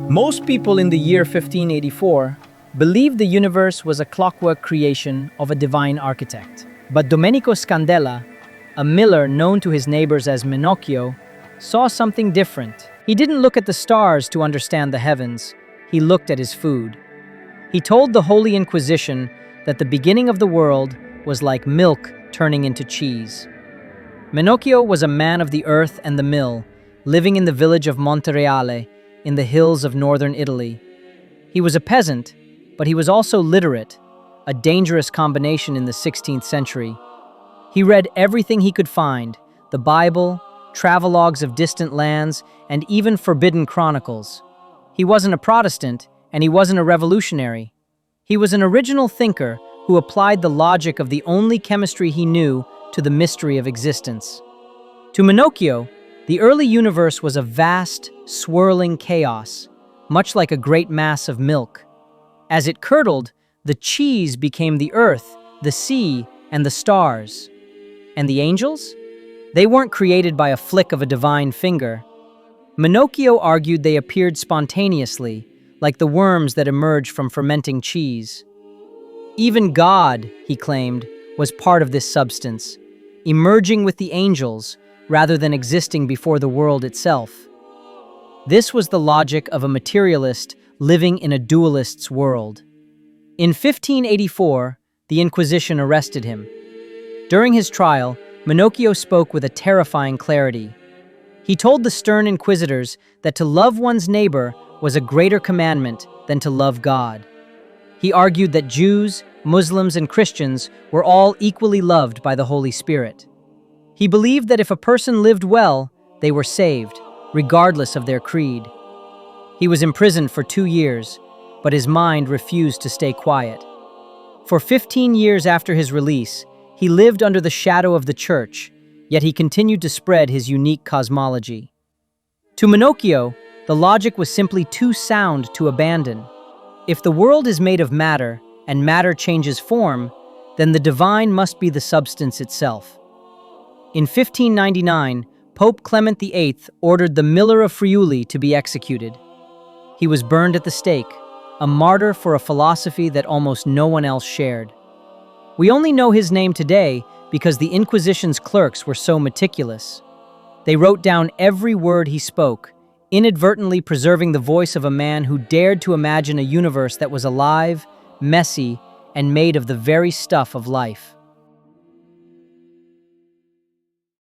Most people in the year 1584 believed the universe was a clockwork creation of a divine architect. But Domenico Scandella, a miller known to his neighbors as Menocchio, saw something different. He didn't look at the stars to understand the heavens, he looked at his food. He told the Holy Inquisition that the beginning of the world was like milk turning into cheese. Menocchio was a man of the earth and the mill, living in the village of Montereale, in the hills of northern Italy. He was a peasant, but he was also literate, a dangerous combination in the 16th century. He read everything he could find, the Bible, travelogues of distant lands, and even forbidden chronicles. He wasn't a Protestant, and he wasn't a revolutionary. He was an original thinker who applied the logic of the only chemistry he knew to the mystery of existence. To Menocchio, the early universe was a vast, swirling chaos, much like a great mass of milk. As it curdled, the cheese became the earth, the sea, and the stars. And the angels? They weren't created by a flick of a divine finger. Menocchio argued they appeared spontaneously, like the worms that emerge from fermenting cheese. Even God, he claimed, was part of this substance, emerging with the angels rather than existing before the world itself. This was the logic of a materialist living in a dualist's world. In 1584, the Inquisition arrested him. During his trial, Menocchio spoke with a terrifying clarity. He told the stern inquisitors that to love one's neighbor was a greater commandment than to love God. He argued that Jews, Muslims, and Christians were all equally loved by the Holy Spirit. He believed that if a person lived well, they were saved, regardless of their creed. He was imprisoned for 2 years, but his mind refused to stay quiet. For 15 years after his release, he lived under the shadow of the church, yet he continued to spread his unique cosmology. To Menocchio, the logic was simply too sound to abandon. If the world is made of matter, and matter changes form, then the divine must be the substance itself. In 1599, Pope Clement VIII ordered the Miller of Friuli to be executed. He was burned at the stake, a martyr for a philosophy that almost no one else shared. We only know his name today because the Inquisition's clerks were so meticulous. They wrote down every word he spoke, inadvertently preserving the voice of a man who dared to imagine a universe that was alive, messy, and made of the very stuff of life.